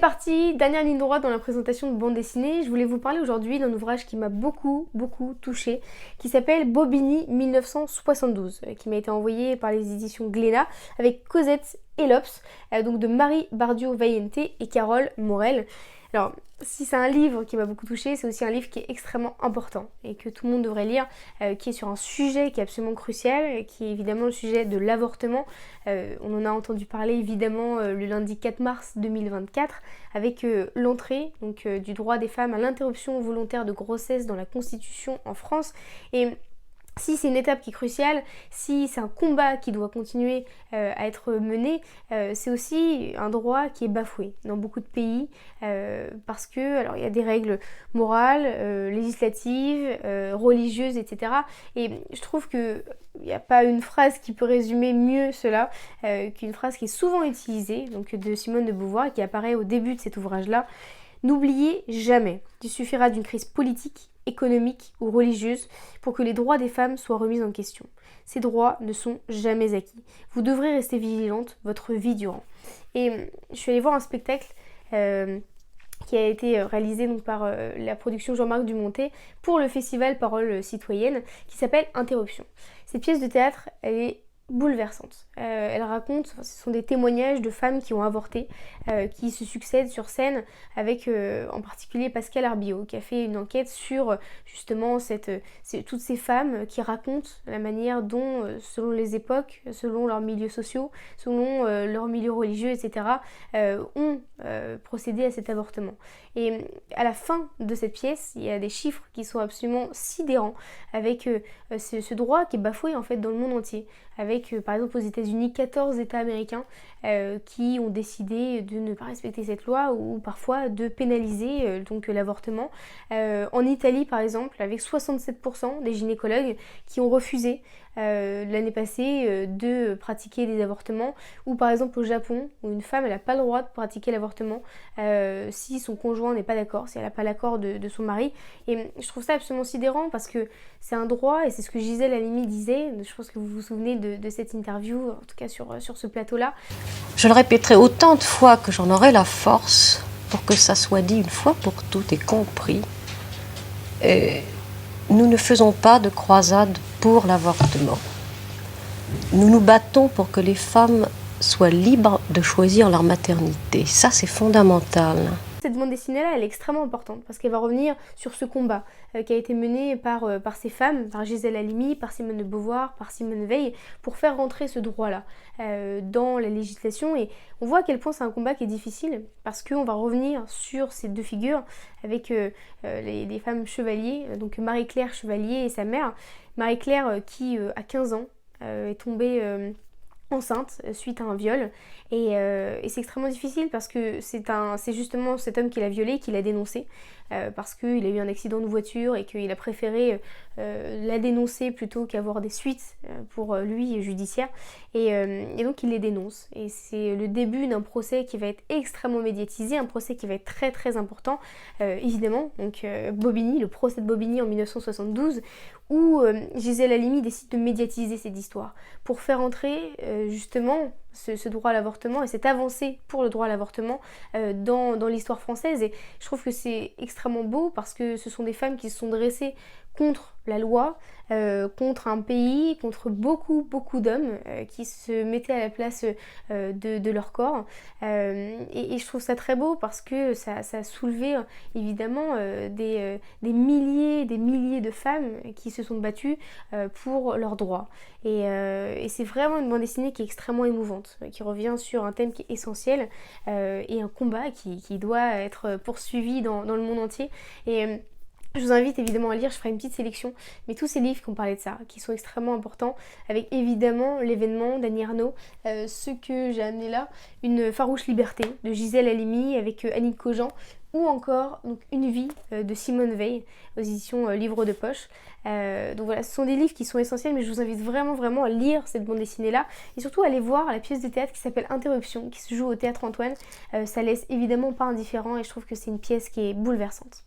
C'est parti, dernière ligne droite dans la présentation de bande dessinée. Je voulais vous parler aujourd'hui d'un ouvrage qui m'a beaucoup touchée, qui s'appelle Bobigny 1972, qui m'a été envoyé par les éditions Glénat avec Cosette Elops, donc de Marie Bardio-Vallente et Carole Morel. Alors, si c'est un livre qui m'a beaucoup touchée, c'est aussi un livre qui est extrêmement important et que tout le monde devrait lire, qui est sur un sujet qui est absolument crucial, qui est évidemment le sujet de l'avortement. On en a entendu parler évidemment le lundi 4 mars 2024 avec l'entrée du droit des femmes à l'interruption volontaire de grossesse dans la Constitution en France. Et si c'est une étape qui est cruciale, si c'est un combat qui doit continuer à être mené, c'est aussi un droit qui est bafoué dans beaucoup de pays parce que, alors il y a des règles morales, législatives, religieuses, etc. Et je trouve qu'il n'y a pas une phrase qui peut résumer mieux cela qu'une phrase qui est souvent utilisée, donc de Simone de Beauvoir, qui apparaît au début de cet ouvrage-là. N'oubliez jamais qu'il suffira d'une crise politique, économique ou religieuse pour que les droits des femmes soient remis en question. Ces droits ne sont jamais acquis. Vous devrez rester vigilante votre vie durant. Et je suis allée voir un spectacle qui a été réalisé donc, par la production Jean-Marc Dumontet pour le festival Parole citoyenne qui s'appelle Interruption. Cette pièce de théâtre, elle est bouleversante. Elle raconte, ce sont des témoignages de femmes qui ont avorté, qui se succèdent sur scène avec en particulier Pascal Arbillot qui a fait une enquête sur justement toutes ces femmes qui racontent la manière dont, selon les époques, selon leurs milieux sociaux, selon leurs milieux religieux, etc., ont procédé à cet avortement. Et à la fin de cette pièce, il y a des chiffres qui sont absolument sidérants avec ce droit qui est bafoué en fait dans le monde entier, avec par exemple aux États-Unis 14 États américains qui ont décidé de ne pas respecter cette loi ou parfois de pénaliser l'avortement. En Italie par exemple, avec 67% des gynécologues qui ont refusé l'année passée de pratiquer des avortements, ou par exemple au Japon où une femme elle n'a pas le droit de pratiquer l'avortement si son conjoint n'est pas d'accord, si elle n'a pas l'accord de son mari. Et je trouve ça absolument sidérant parce que c'est un droit et c'est ce que Gisèle Halimi disait, je pense que vous vous souvenez de cette interview, en tout cas sur ce plateau-là. Je le répéterai autant de fois que j'en aurai la force pour que ça soit dit une fois pour toutes et compris. Nous ne faisons pas de croisade pour l'avortement. Nous nous battons pour que les femmes soient libres de choisir leur maternité. Ça, c'est fondamental. Cette bande dessinée-là, elle est extrêmement importante parce qu'elle va revenir sur ce combat qui a été mené par ces femmes, par Gisèle Halimi, par Simone de Beauvoir, par Simone Veil, pour faire rentrer ce droit-là dans la législation. Et on voit à quel point c'est un combat qui est difficile parce qu'on va revenir sur ces deux figures avec les femmes chevaliers, donc Marie-Claire Chevalier et sa mère. Marie-Claire qui, à 15 ans, est tombée enceinte suite à un viol et c'est extrêmement difficile parce que c'est justement cet homme qui l'a violée qui l'a dénoncé parce qu'il a eu un accident de voiture et qu'il a préféré la dénoncer plutôt qu'avoir des suites pour lui judiciaires et donc il les dénonce et c'est le début d'un procès qui va être extrêmement médiatisé, un procès qui va être très important évidemment, donc Bobigny, le procès de Bobigny en 1972 où Gisèle Halimi décide de médiatiser cette histoire pour faire entrer justement ce droit à l'avortement et cette avancée pour le droit à l'avortement dans l'histoire française. Et je trouve que c'est extrêmement beau parce que ce sont des femmes qui se sont dressées contre la loi, contre un pays, contre beaucoup d'hommes qui se mettaient à la place de leur corps. Et je trouve ça très beau parce que ça a soulevé évidemment des milliers de femmes qui se sont battues pour leurs droits. Et c'est vraiment une bande dessinée qui est extrêmement émouvante, qui revient sur un thème qui est essentiel et un combat qui doit être poursuivi dans le monde entier. Et je vous invite évidemment à lire, je ferai une petite sélection, mais tous ces livres qui ont parlé de ça, qui sont extrêmement importants, avec évidemment l'événement d'Annie Ernaux, ce que j'ai amené là, Une farouche liberté de Gisèle Halimi avec Annick Cogent, ou encore donc, Une vie de Simone Veil aux éditions Livre de Poche. Donc voilà, ce sont des livres qui sont essentiels, mais je vous invite vraiment à lire cette bande dessinée là et surtout à aller voir la pièce de théâtre qui s'appelle Interruption, qui se joue au Théâtre Antoine. Ça laisse évidemment pas indifférent et je trouve que c'est une pièce qui est bouleversante.